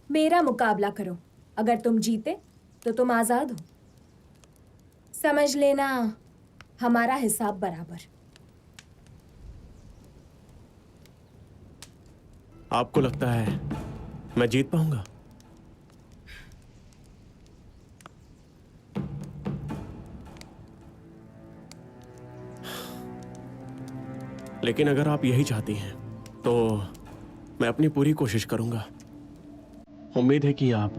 मेरा मुकाबला करो। अगर तुम जीते तो तुम आजाद हो। समझ लेना, हमारा हिसाब बराबर। आपको लगता है मैं जीत पाऊंगा? लेकिन अगर आप यही चाहती हैं तो मैं अपनी पूरी कोशिश करूंगा। उम्मीद है कि आप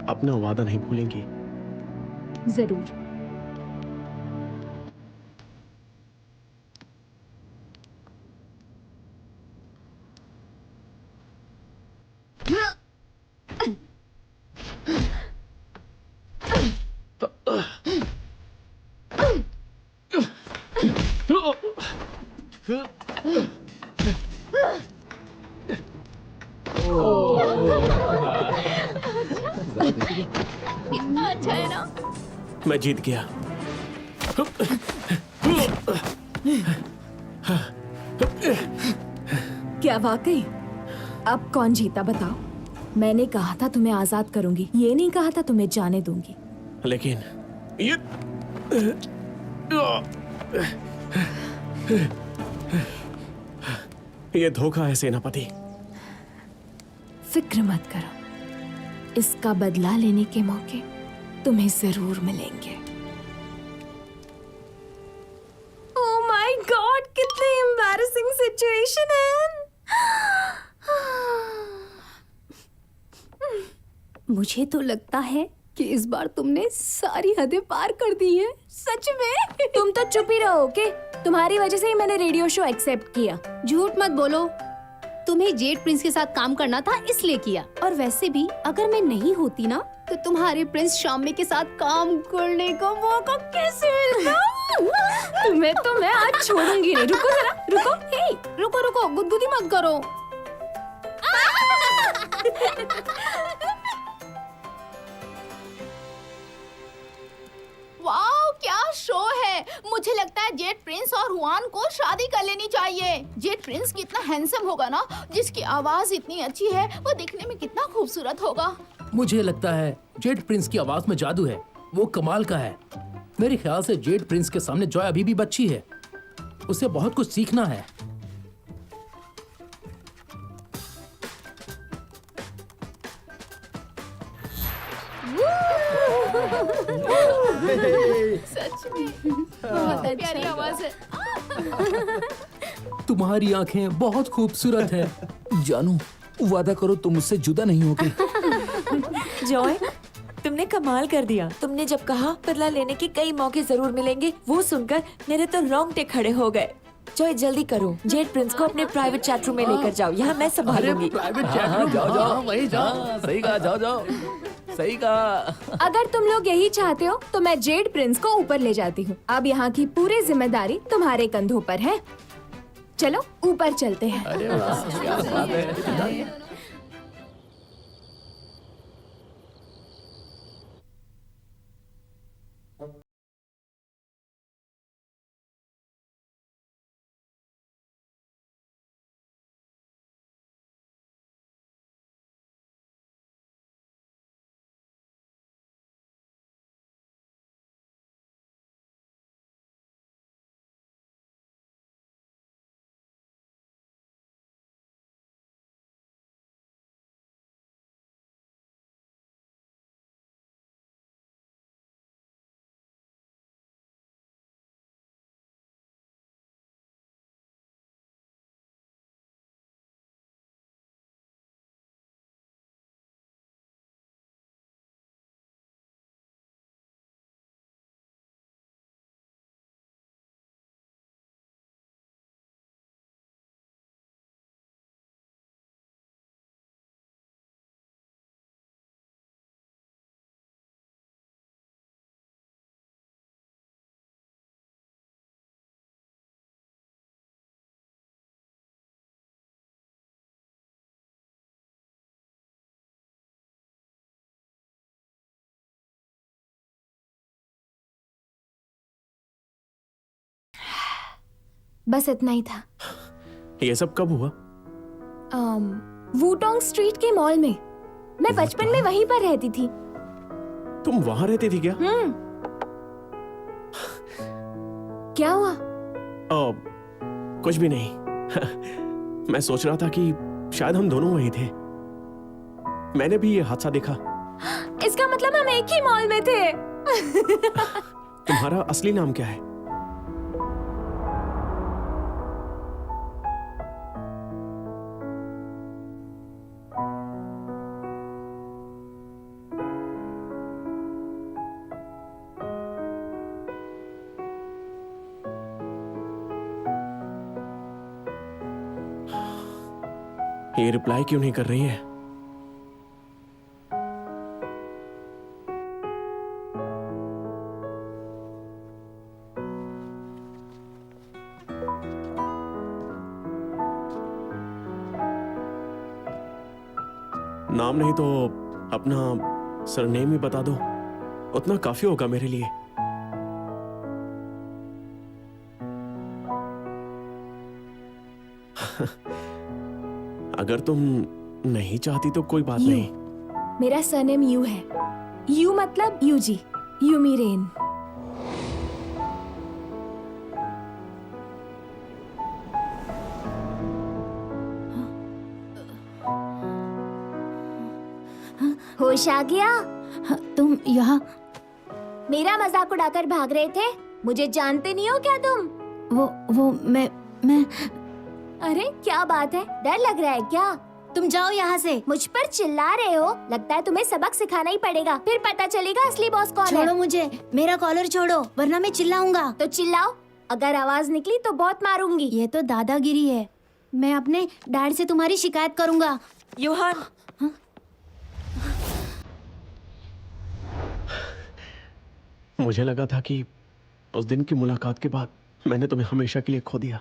अपना वादा नहीं भूलेंगी। जरूर। कितना अच्छा है ना। मैं जीत गया। क्या वाकई? अब कौन जीता बताओ? मैंने कहा था तुम्हें आजाद करूंगी, ये नहीं कहा था तुम्हें जाने दूंगी। लेकिन ये धोखा है सेनापति। फिक्र मत करो, इसका बदला लेने के मौके तुम्हें जरूर मिलेंगे। ओह माय गॉड, कितनी एम्बैरेसिंग सिचुएशन है। मुझे तो लगता है कि इस बार तुमने सारी हदें पार कर दी हैं। सच में। तुम तो चुप ही रहो, ओके? तुम्हारी वजह से ही मैंने रेडियो शो एक्सेप्ट किया। झूठ मत बोलो, तुम्हें जेड प्रिंस के साथ काम करना था इसलिए किया। और वैसे भी अगर मैं नहीं होती ना तो तुम्हारे प्रिंस शाम्मी के साथ काम करने का मौका कैसे मिलता? तुम्हें तो मैं आज छोड़ूंगी नहीं। रुको जरा, रुको। हे, रुको रुको, गुदगुदी मत करो। वाओ, क्या शो है। मुझे लगता है जेड प्रिंस और हुआन को शादी कर लेनी चाहिए। जेड प्रिंस कितना हैंडसम होगा ना, जिसकी आवाज इतनी अच्छी है, वो दिखने में कितना खूबसूरत होगा। मुझे लगता है जेड प्रिंस की आवाज में जादू है, वो कमाल का है। मेरे ख्याल से जेड प्रिंस के सामने जॉय अभी भी बच्ची है, उसे बहुत कुछ सीखना है। सच में बहुत प्यारी आवाज है। तुम्हारी आंखें बहुत खूबसूरत है। जानू, वादा करो तुम मुझसे जुदा नहीं होगी। जॉय, तुमने कमाल कर दिया। तुमने जब कहा बदला लेने के कई मौके जरूर मिलेंगे, वो सुनकर मेरे तो रोंगटे खड़े हो गए। जॉय जल्दी करो, जेड प्रिंस को अपने प्राइवेट चैट रूम में लेकर जाओ, यहाँ मैं संभालूंगी। प्राइवेट चैट रूम जाओ जाओ, वहीं जाओ। सही कहा, जाओ जाओ, सही कहा। अगर तुम लोग यही चाहते हो तो मैं जेड प्रिंस को ऊपर ले जाती हूँ। अब यहाँ की पूरी जिम्मेदारी तुम्हारे कंधों पर है। चलो ऊपर चलते हैं। अरे वाह, क्या बात है। बस इतना ही था। ये सब कब हुआ? वुटोंग स्ट्रीट के मॉल में। मैं बचपन में वहीं पर रहती थी। तुम वहां रहती थी क्या? क्या हुआ? कुछ भी नहीं। मैं सोच रहा था कि शायद हम दोनों वही थे। मैंने भी ये हादसा देखा। इसका मतलब हम एक ही मॉल में थे। तुम्हारा असली नाम क्या है? ये रिप्लाई क्यों नहीं कर रही है? नाम नहीं तो अपना सरनेम ही बता दो, उतना काफी होगा मेरे लिए। अगर तुम नहीं चाहती तो कोई बात यू। नहीं। मेरा सरनेम यू है। यू मतलब यूजी, यूमी रेन। होश आ गया? हाँ, तुम यहाँ? मेरा मजाक उड़ाकर भाग रहे थे? मुझे जानते नहीं हो क्या तुम? वो मैं अरे क्या बात है, डर लग रहा है क्या? तुम जाओ यहाँ से। मुझ पर चिल्ला रहे हो? लगता है तुम्हें सबक सिखाना ही पड़ेगा, फिर पता चलेगा असली बॉस कौन है। छोड़ो मुझे, मेरा कॉलर छोड़ो वरना मैं चिल्लाऊंगा। तो चिल्लाओ, अगर आवाज निकली तो बहुत मारूंगी। ये तो दादागिरी है। मैं अपने डैड से तुम्हारी शिकायत करूंगा। यूहान, मुझे लगा था कि उस दिन की मुलाकात के बाद मैंने तुम्हें हमेशा के लिए खो दिया,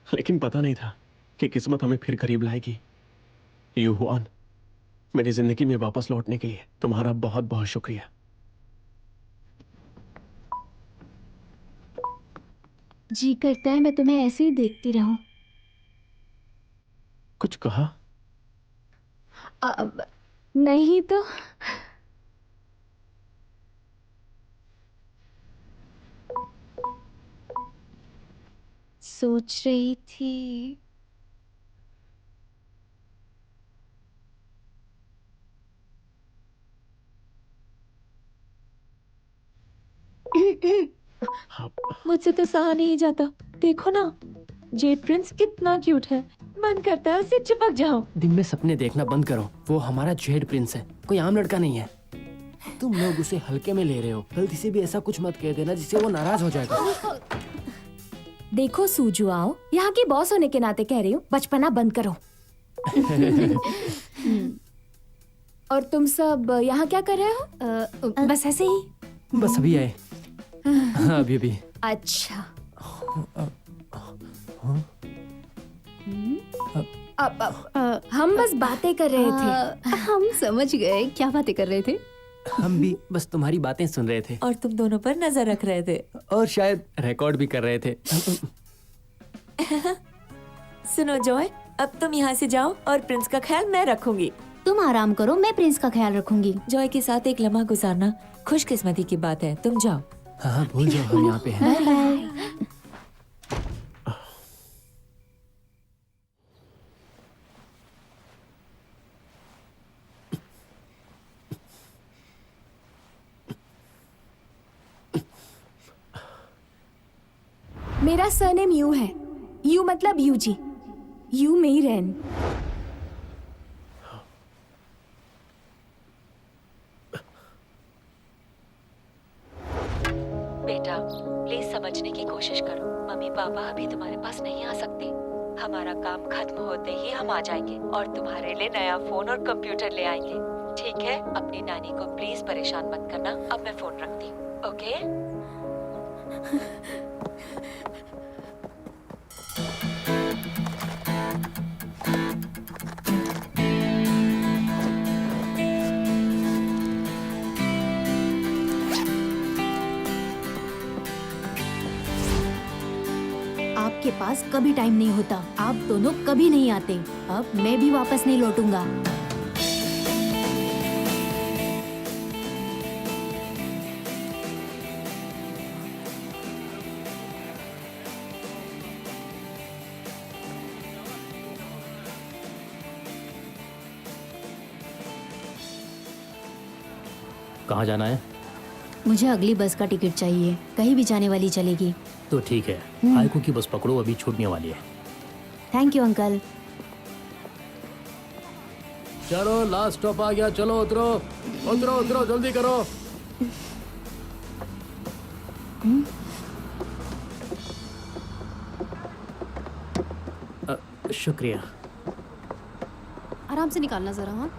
लेकिन पता नहीं था कि किस्मत हमें फिर करीब लाएगी। यूहान, मेरी जिंदगी में वापस लौटने के लिए तुम्हारा बहुत बहुत शुक्रिया। जी करता है मैं तुम्हें ऐसे ही देखती रहूं। कुछ कहा? अब नहीं तो। सोच रही थी मुझसे तो सहा नहीं जाता। देखो ना, जेड प्रिंस कितना क्यूट है। मन करता है उसे चिपक जाऊं। दिन में सपने देखना बंद करो। वो हमारा जेड प्रिंस है, कोई आम लड़का नहीं है। तुम लोग उसे हल्के में ले रहे हो। गलती से भी ऐसा कुछ मत कह देना जिससे वो नाराज हो जाएगा। देखो सूजू, आओ, यहाँ की बॉस होने के नाते कह रही हूँ, बचपना बंद करो। और तुम सब यहाँ क्या कर रहे हो? बस ऐसे ही। बस अभी आए। हाँ, अभी। अच्छा। हम बस बातें कर रहे थे। हम समझ गए क्या बातें कर रहे थे। हम भी बस तुम्हारी बातें सुन रहे थे और तुम दोनों पर नजर रख रहे थे। और शायद रिकॉर्ड भी कर रहे थे। सुनो जॉय, अब तुम यहाँ से जाओ और प्रिंस का ख्याल मैं रखूंगी। तुम आराम करो, मैं प्रिंस का ख्याल रखूंगी। जॉय के साथ एक लम्हा गुजारना खुशकिस्मती की बात है। तुम जाओ। हाँ, भूल जाओ हम यहाँ पे हैं। Bye bye. मेरा सरनेम यू है। यू मतलब यूजी, यू मेरी रेन। बेटा, प्लीज समझने की कोशिश करो। मम्मी पापा अभी तुम्हारे पास नहीं आ सकते। हमारा काम खत्म होते ही हम आ जाएंगे और तुम्हारे लिए नया फोन और कंप्यूटर ले आएंगे। ठीक है? अपनी नानी को प्लीज परेशान मत करना। अब मैं फोन रखती हूँ। ओके? आपके पास कभी टाइम नहीं होता। आप दोनों कभी नहीं आते। अब मैं भी वापस नहीं लौटूंगा। कहाँ जाना है? मुझे अगली बस का टिकट चाहिए, कहीं भी जाने वाली चलेगी। तो ठीक है, आयकू की बस पकड़ो, अभी छूटने वाली है। Thank you uncle. चलो लास्ट स्टॉप आ गया, चलो उतरो उतरो उतरो, जल्दी करो। शुक्रिया। आराम से निकालना जरा। हाँ,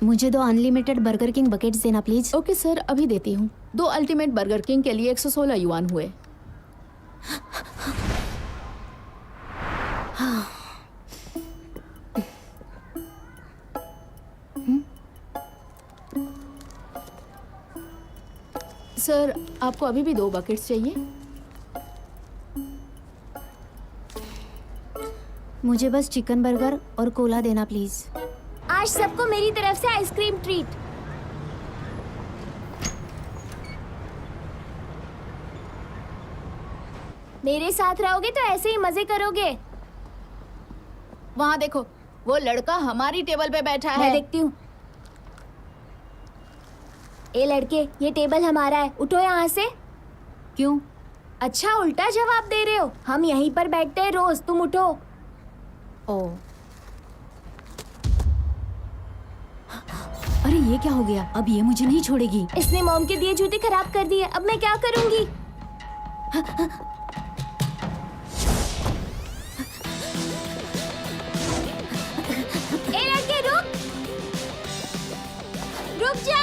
मुझे 2 अनलिमिटेड बर्गर किंग बकेट्स देना प्लीज। ओके सर, अभी देती हूँ। 2 अल्टीमेट बर्गर किंग के लिए 116 युआन हुए। सर, आपको अभी भी 2 बकेट्स चाहिए? मुझे बस चिकन बर्गर और कोला देना प्लीज। आज सबको मेरी तरफ से आइसक्रीम ट्रीट। मेरे साथ रहोगे तो ऐसे ही मजे करोगे। वहाँ देखो, वो लड़का हमारी टेबल पे बैठा है। मैं देखती हूँ। ए लड़के, ये टेबल हमारा है, उठो यहाँ से। क्यों? अच्छा, उल्टा जवाब दे रहे हो। हम यहीं पर बैठते हैं रोज, तुम उठो। ओ, अरे ये क्या हो गया? अब ये मुझे नहीं छोड़ेगी। इसने मॉम के दिए जूते खराब कर दिए, अब मैं क्या करूंगी? ए लड़के, रुक रुक जा।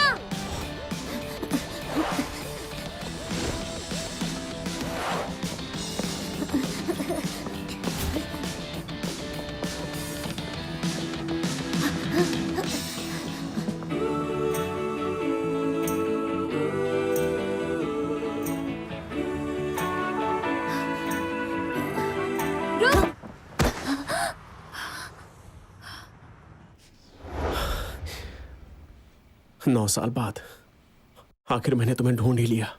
रुक। 9 साल बाद आखिर मैंने तुम्हें ढूंढ ही लिया।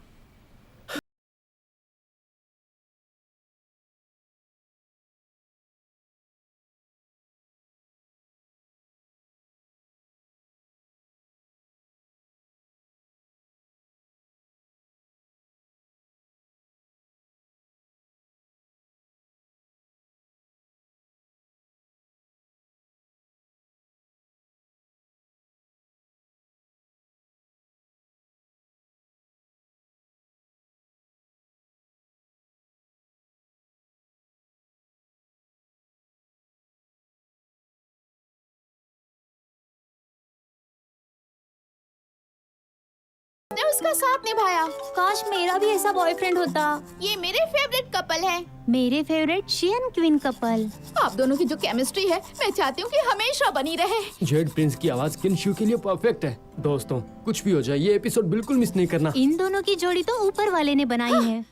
ने उसका साथ निभाया। काश मेरा भी ऐसा बॉयफ्रेंड होता। ये मेरे फेवरेट कपल है। मेरे फेवरेट शियन क्वीन कपल। आप दोनों की जो केमिस्ट्री है, मैं चाहती हूँ कि हमेशा बनी रहे। जेड प्रिंस की आवाज किनशू के लिए परफेक्ट है। दोस्तों, कुछ भी हो जाए, ये एपिसोड बिल्कुल मिस नहीं करना। इन दोनों की जोड़ी तो ऊपर वाले ने बनाई है।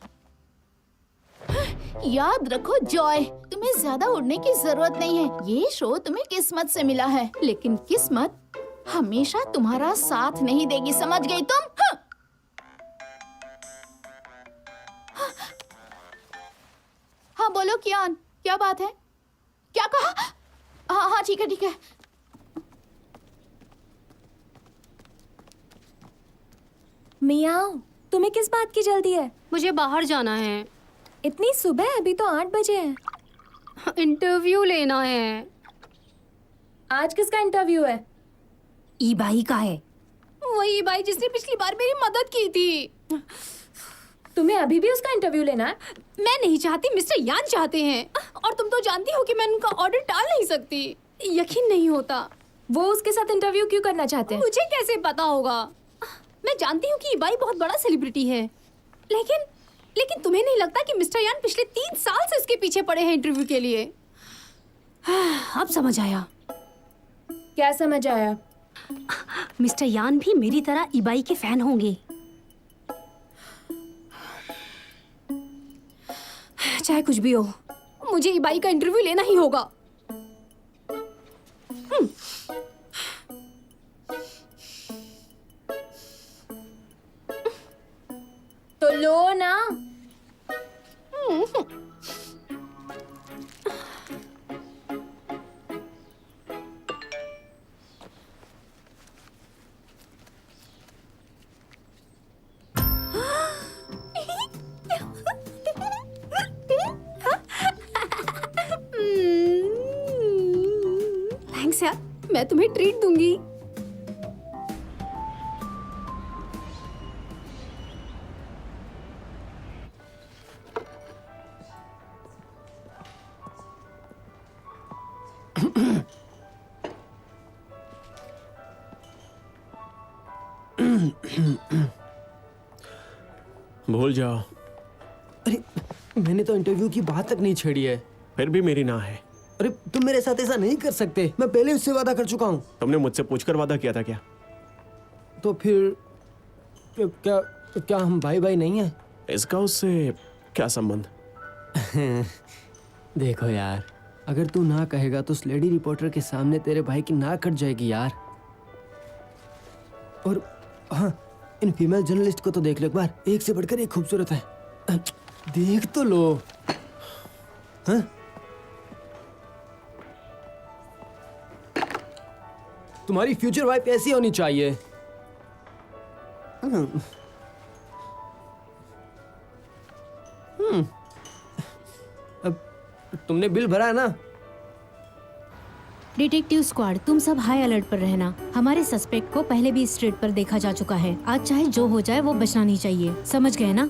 याद रखो जॉय, तुम्हें ज्यादा उड़ने की जरूरत नहीं है। ये शो तुम्हें किस्मत से मिला है, लेकिन किस्मत हमेशा तुम्हारा साथ नहीं देगी, समझ गई तुम? हाँ बोलो कियान, क्या बात है? क्या कहा? हाँ हाँ ठीक है ठीक है। मियाओ, तुम्हें किस बात की जल्दी है? मुझे बाहर जाना है। इतनी सुबह? अभी तो 8 बजे हैं। इंटरव्यू लेना है। आज किसका इंटरव्यू है? ई बाई का है। वही भाई जिसने पिछली बार मेरी मदद की थी। तुम्हें अभी भी उसका इंटरव्यू लेना है? मैं नहीं चाहती, मिस्टर यान चाहते हैं। और तुम तो जानती हो कि मैं उनका ऑर्डर टाल नहीं सकती। यकीन नहीं होता। वो उसके साथ इंटरव्यू क्यों करना चाहते हैं? मुझे कैसे पता होगा? मैं जानती हूँ कि इबाई बहुत बड़ा सेलिब्रिटी है, लेकिन तुम्हें नहीं लगता कि मिस्टर यान पिछले 3 साल से इसके पीछे पड़े हैं इंटरव्यू के लिए? अब समझ आया। क्या समझ आया? मिस्टर यान भी मेरी तरह इबाई के फैन होंगे। चाहे कुछ भी हो, मुझे इबाई का इंटरव्यू लेना ही होगा। तो लो ना। थैंक्स यार, मैं तुम्हें ट्रीट दूंगी। भूल जाओ, अरे मैंने तो इंटरव्यू की बात तक नहीं छेड़ी है। फिर भी मेरी ना है। अरे तुम मेरे साथ ऐसा नहीं कर सकते, मैं पहले उससे वादा कर चुका हूँ। तुमने मुझसे पूछकर वादा किया था क्या? तो फिर क्या क्या हम भाई भाई नहीं है? इसका उससे क्या संबंध? देखो यार, अगर तू ना कहेगा तो उस लेडी रिपोर्टर के सामने तेरे भाई की नाक कट जाएगी यार। और हाँ, इन फीमेल जर्नलिस्ट को तो देख लो एक बार, एक से बढ़कर एक खूबसूरत है। देख तो लो। हाँ? तुम्हारी फ्यूचर वाइफ ऐसी होनी चाहिए। अब तुमने बिल भरा है ना? डिटेक्टिव स्क्वाड, तुम सब हाई अलर्ट पर रहना। हमारे सस्पेक्ट को पहले भी स्ट्रीट पर देखा जा चुका है। आज चाहे जो हो जाए वो बचना नहीं चाहिए, समझ गए ना?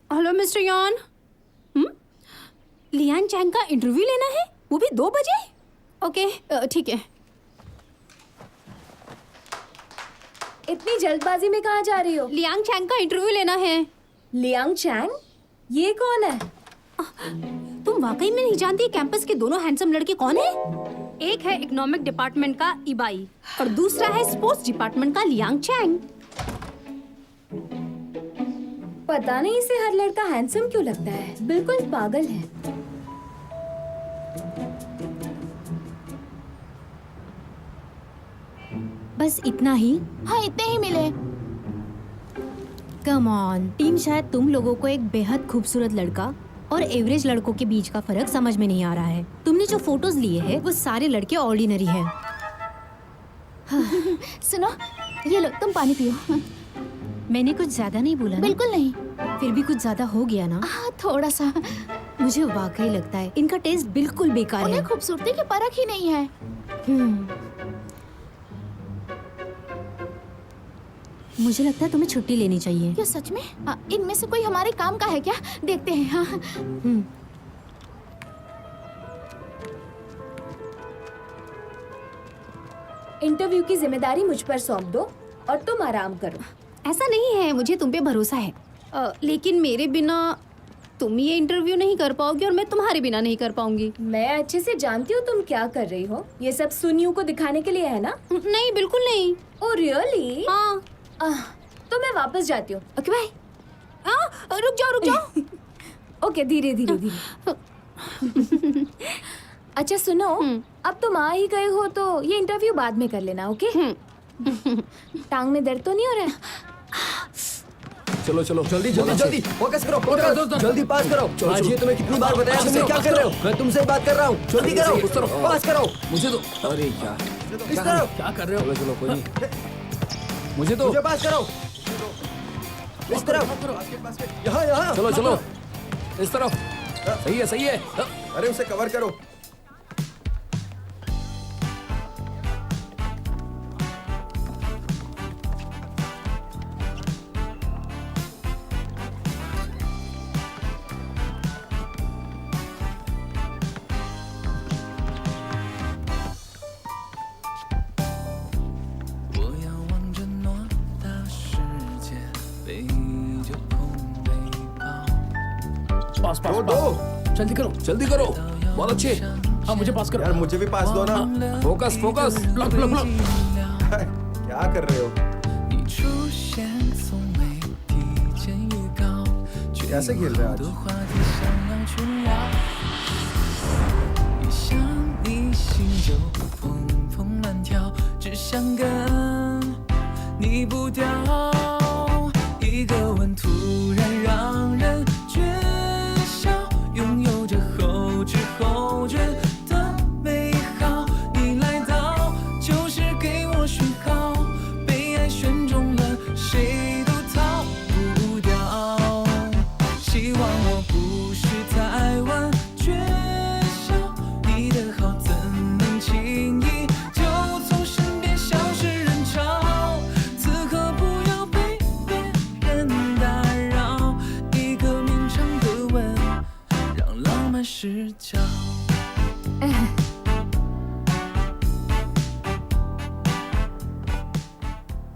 Hello mister Yon. Lian Chang का इंटरव्यू लेना है, वो भी 2 बजे? ओके, ठीक है। इतनी जल्दबाजी में कहाँ जा रही हो? लियांग चैंग का इंटरव्यू लेना है। Liang Chang? ये कौन है? तुम वाकई में नहीं जानती कैंपस के दोनों हैंडसम लड़के कौन है? एक है इकोनॉमिक डिपार्टमेंट का इबाई और दूसरा है स्पोर्ट्स डिपार्टमेंट का लियांग चैंग। पता नहीं इसे हर लड़का हैंडसम क्यों लगता है, बिल्कुल पागल है। बस इतना ही? हाँ, इतने ही मिले। कम ऑन टीम, शायद तुम लोगों को एक बेहद खूबसूरत लड़का और एवरेज लड़कों के बीच का फर्क समझ में नहीं आ रहा है। तुमने जो फोटोज लिए हैं वो सारे लड़के ऑर्डिनरी हैं। सुनो, ये लो, तुम पानी पियो। मैंने कुछ ज्यादा नहीं बोला ना? बिल्कुल नहीं। फिर भी कुछ ज्यादा हो गया ना? हाँ, थोड़ा सा। मुझे वाकई लगता है इनका टेस्ट बिल्कुल बेकार है। उन्हें खूबसूरती की परख ही नहीं है। मुझे लगता है तुम्हें छुट्टी लेनी चाहिए। क्या सच में? इनमें से कोई हमारे काम का है क्या? देखते हैं। हाँ। इंटरव्यू की जिम्मेदारी मुझ पर सौंप दो और तुम आराम करो। ऐसा नहीं है, मुझे तुम पे भरोसा है। लेकिन मेरे बिना तुम ये इंटरव्यू नहीं कर पाओगी और मैं तुम्हारे बिना नहीं कर पाऊंगी। मैं अच्छे से जानती हूँ तुम क्या कर रही हो। ये सब सुनियों को दिखाने के लिए है ना? नहीं, बिल्कुल नहीं। Oh really? हाँ। तो मैं वापस जाती हूँ। Okay bye. रुक जाओ। ओके, धीरे धीरे। अच्छा सुनो, अब तुम आ ही गए हो तो ये इंटरव्यू बाद में कर लेना, ओके? टांग में दर्द तो नहीं हो रहा है? चलो चलो जल्दी जल्दी जल्दी फोकस करो, फोकस जल्दी पास करो। आज ये तुम्हें कितनी बार बताया, तुम क्या कर रहे हो? मैं तुमसे बात कर रहा हूँ। जल्दी करो, पास करो। मुझे तो अरे क्या इस तरफ, क्या कर रहे हो? चलो कोई नहीं, मुझे तो मुझे पास करो। इस तरफ, यहाँ यहाँ। चलो चलो इस तरफ। सही है। अरे उसे कवर करो। पास पास दो पास। जल्दी करो। जल्दी करो, बहुत अच्छे। हाँ मुझे पास करो। यार मुझे भी पास दो ना। Focus focus. Block block block. क्या कर रहे हो? कैसे खेल रहे हो आज?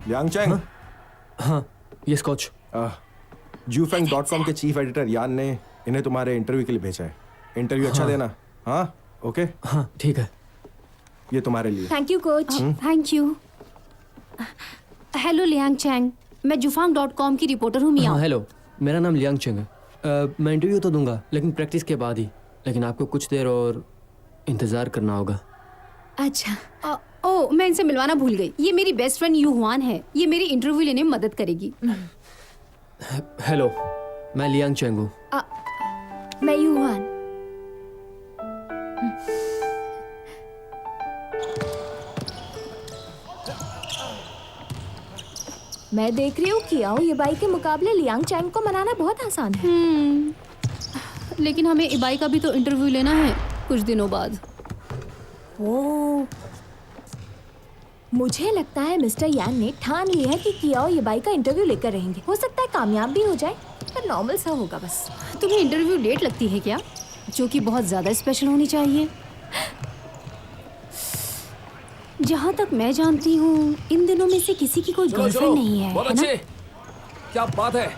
यांग चैंग, हाँ यस कोच। jufeng.com के चीफ एडिटर यान ने इन्हें तुम्हारे इंटरव्यू के लिए भेजा है। इंटरव्यू अच्छा देना। हाँ ओके, हाँ ठीक है। ये तुम्हारे लिए। Thank you coach. Thank you. Hello Liang Chang, मैं jufeng.com की रिपोर्टर हूँ हाँ मियाओ। हेलो, मेरा नाम लियांग चेंग है। मैं इंटरव्यू तो दूंगा लेकिन प्रैक्टिस के बाद ही। लेकिन आपको कुछ देर और इंतज़ार करना होगा। अच्छा, ओ मैं इनसे मिलवाना भूल गई। ये मेरी बेस्ट फ्रेंड यू हुआन है। ये मेरी इंटरव्यू लेने में मदद करेगी। हेलो, मैं लियांग चेंग हूँ। मैं यूहान। मैं देख रही हूँ कियाओ ये बाई के मुकाबले लियांग चैंग को मनाना बहुत आसान है। लेकिन हमें इबाई का भी तो इंटरव्यू लेना है कुछ दिनों बाद। ओ, मुझे लगता है मिस्टर यान ने ठान लिया है कि कियाओ ये बाई का इंटरव्यू लेकर रहेंगे। हो सकता है कामयाब भी हो जाए, पर नॉर्मल सा होगा बस। तुम्हें इंटरव्यू डेट लगती है क्या, जो कि बहुत ज्यादा स्पेशल होनी चाहिए? जहाँ तक मैं जानती हूँ इन दिनों में से किसी की कोई गर्लफ्रेंड नहीं है, बहुत है ना? अच्छे, क्या बात है,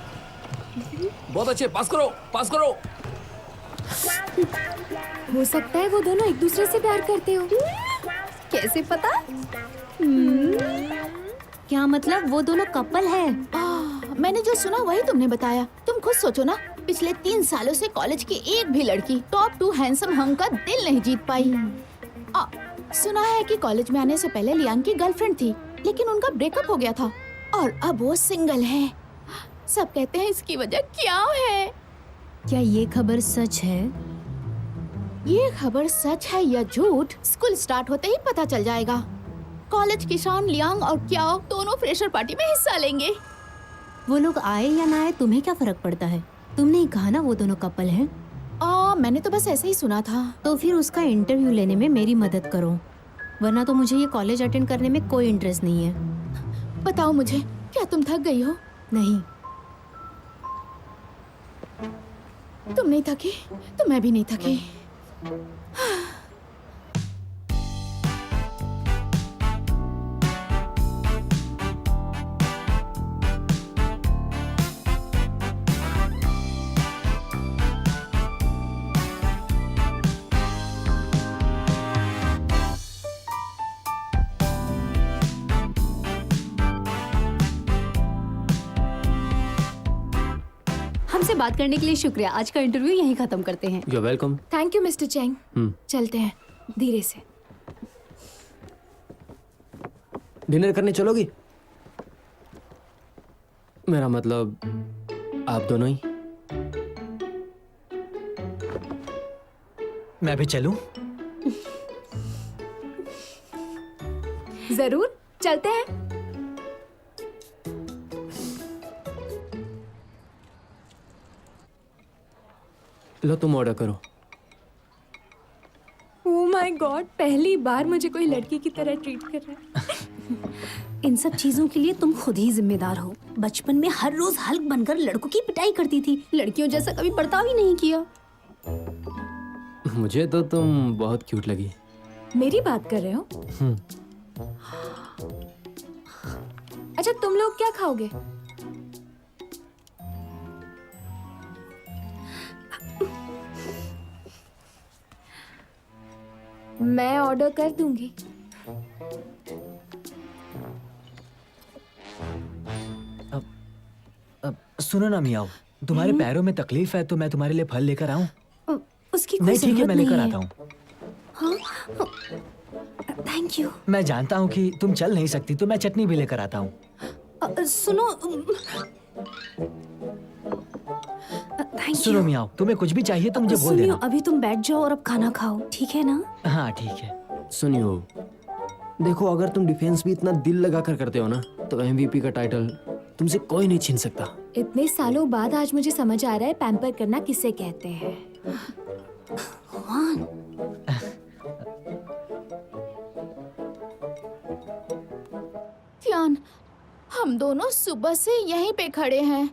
बहुत अच्छे। पास करो, पास करो। हो सकता है वो दोनों एक दूसरे से प्यार करते हो। कैसे पता? क्या मतलब वो दोनों कपल है? मैंने जो सुना वही तुमने बताया। तुम खुद सोचो ना, पिछले 3 सालों से कॉलेज की एक भी लड़की टॉप 2 हैंडसम हंग का दिल नहीं जीत पाई। सुना है कि कॉलेज में आने से पहले लियांग की गर्लफ्रेंड थी, लेकिन उनका ब्रेकअप हो गया था और अब वो सिंगल है। सब कहते हैं इसकी वजह क्या है। क्या ये खबर सच है? ये खबर सच है या झूठ स्कूल स्टार्ट होते ही पता चल जाएगा। कॉलेज की शान लियांग और क्याओ दोनों फ्रेशर पार्टी में हिस्सा लेंगे। वो लोग आए या ना आए तुम्हें क्या फर्क पड़ता है? तुमने ही कहा ना वो दोनों कपल हैं। मैंने तो बस ऐसे ही सुना था। तो फिर उसका इंटरव्यू लेने में मेरी मदद करो, वरना तो मुझे ये कॉलेज अटेंड करने में कोई इंटरेस्ट नहीं है। बताओ मुझे, क्या तुम थक गई हो? नहीं। तुम नहीं थकी तो मैं भी नहीं थकी। हमसे बात करने के लिए शुक्रिया। आज का इंटरव्यू यहीं खत्म करते हैं। You welcome. Thank you mister Chang. चलते हैं धीरे से। डिनर करने चलोगी? मेरा मतलब आप दोनों ही। मैं भी चलूं? जरूर, चलते हैं। लो तुम ऑर्डर करो। ओह माय गॉड, पहली बार मुझे कोई लड़की की तरह ट्रीट कर रहा है। इन सब चीजों के लिए तुम खुद ही जिम्मेदार हो। बचपन में हर रोज हल्क बनकर लड़कों की पिटाई करती थी, लड़कियों जैसा कभी बर्ताव ही नहीं किया। मुझे तो तुम बहुत क्यूट लगी। मेरी बात कर रहे हो? अच्छा, तुम लोग क्या खाओगे? मैं ऑर्डर कर दूंगी। सुनो ना मियाओ, तुम्हारे पैरों में तकलीफ है तो मैं तुम्हारे लिए फल लेकर आऊं? उसकी कोई नहीं ठीक है, जरूरत मैं नहीं लेकर है। आता हूँ। Thank you. मैं जानता हूँ कि तुम चल नहीं सकती तो मैं चटनी भी लेकर आता हूँ। सुनो, थैंक सुनो यू। मियाओ, तुम्हें कुछ भी चाहिए तो मुझे बोल सुनियो, देना। अभी तुम बैठ जाओ और अब खाना खाओ, ठीक है ना? हाँ ठीक है। सुनियो, देखो अगर तुम डिफेंस भी इतना दिल लगा कर करते हो ना तो एमवीपी का टाइटल तुमसे कोई नहीं छीन सकता। इतने सालों बाद आज मुझे समझ आ रहा है पैम्पर करना किसे कहते हैं। हुआन, यान, हम दोनों सुबह से यहीं पे खड़े हैं,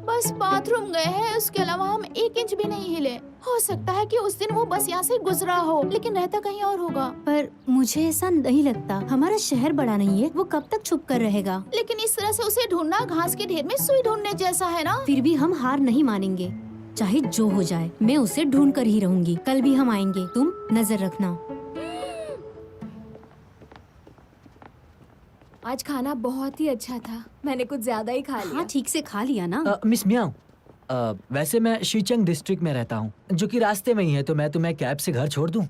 बस बाथरूम गए हैं, उसके अलावा हम 1 इंच भी नहीं हिले। हो सकता है कि उस दिन वो बस यहाँ से गुजरा हो, लेकिन रहता कहीं और होगा। पर मुझे ऐसा नहीं लगता, हमारा शहर बड़ा नहीं है, वो कब तक छुप कर रहेगा। लेकिन इस तरह से उसे ढूंढना घास के ढेर में सुई ढूंढने जैसा है ना। फिर भी हम हार नहीं मानेंगे, चाहे जो हो जाए, मैं उसे ढूंढ कर ही रहूंगी। कल भी हम आएंगे, तुम नजर रखना। आज खाना बहुत ही अच्छा था, मैंने कुछ ज्यादा ही खा लिया। हाँ ठीक से खा लिया ना। मिस मियाओ, वैसे मैं शीचंग डिस्ट्रिक्ट में रहता हूँ, जो कि रास्ते में ही है, तो मैं तुम्हें कैब से घर छोड़ दूँ?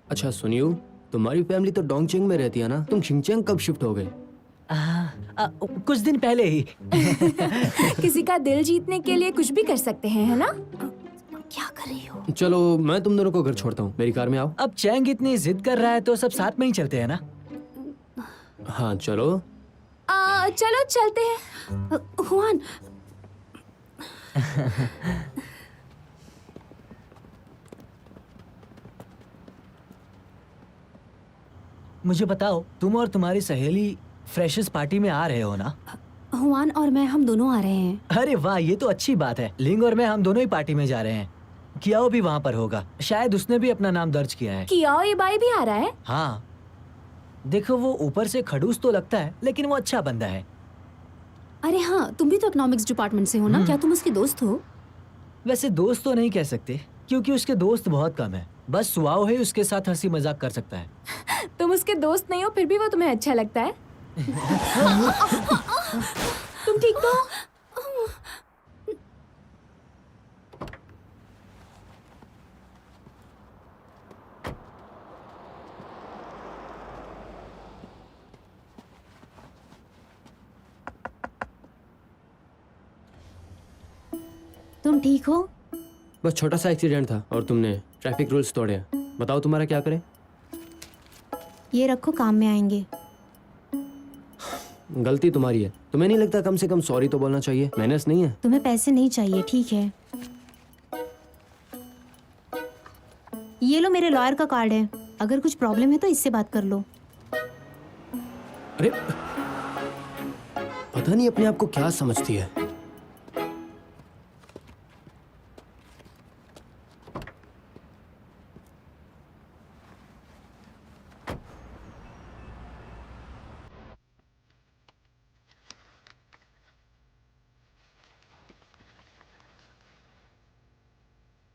अच्छा सुनियो, तुम्हारी फैमिली तो डोंगचेंग में रहती है ना, तुम शिंगचैंग कब शिफ्ट हो गए? कुछ दिन पहले ही। किसी का दिल जीतने के लिए कुछ भी कर सकते हैं, है ना? क्या कर रही हो? चलो मैं तुम दोनों को घर छोड़ता हूँ, मेरी कार में आओ। अब चैंग इतनी जिद कर रहा है तो सब साथ में ही चलते हैं ना। हाँ चलो। चलो चलते हैं। हुआन, मुझे बताओ, तुम और तुम्हारी सहेली फ्रेशर्स पार्टी में आ रहे हो ना? हुआन और मैं, हम दोनों आ रहे हैं। अरे वाह, ये तो अच्छी बात है। लिंग और मैं, हम दोनों ही पार्टी में जा रहे हैं। कियाओ भी वहाँ पर होगा, शायद उसने भी अपना नाम दर्ज किया है। कियाओ ये बाई भी आ रहा है? हाँ, देखो वो ऊपर से खड़ूस तो लगता है, लेकिन वो अच्छा बंदा है। अरे हाँ, तुम भी तो इकोनॉमिक्स डिपार्टमेंट से हो ना? क्या तुम उसके दोस्त हो? वैसे दोस्त तो नहीं कह सकते, क्योंकि उसके दोस्त बहुत कम है। बस सुआओ ही उसके साथ हंसी मजाक कर सकता है। तुम उसके दोस्त नहीं हो, फिर भी वो तुम्हें अच्छा लगता है? तुम ठीक तो हो? तुम ठीक हो? बस छोटा सा एक्सीडेंट था और तुमने ट्रैफिक रूल्स तोड़े। बताओ तुम्हारा क्या करें? ये रखो, काम में आएंगे। गलती तुम्हारी है, तुम्हें नहीं लगता कम से कम सॉरी तो बोलना चाहिए? मैनर्स नहीं है। तुम्हें पैसे नहीं चाहिए, ठीक है? ये लो, मेरे लॉयर का कार्ड है, अगर कुछ प्रॉब्लम है तो इससे बात कर लो। अरे पता नहीं अपने आप को क्या समझती है।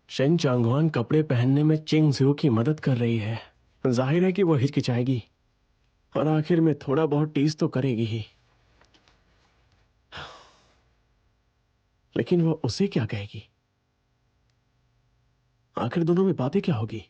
शेंग चांगवान कपड़े पहनने में चिंग जियो की मदद कर रही है। जाहिर है कि वो हिचकिचाएगी और आखिर में थोड़ा बहुत टीज तो करेगी ही, लेकिन वो उसे क्या कहेगी? आखिर दोनों में बातें क्या होगी?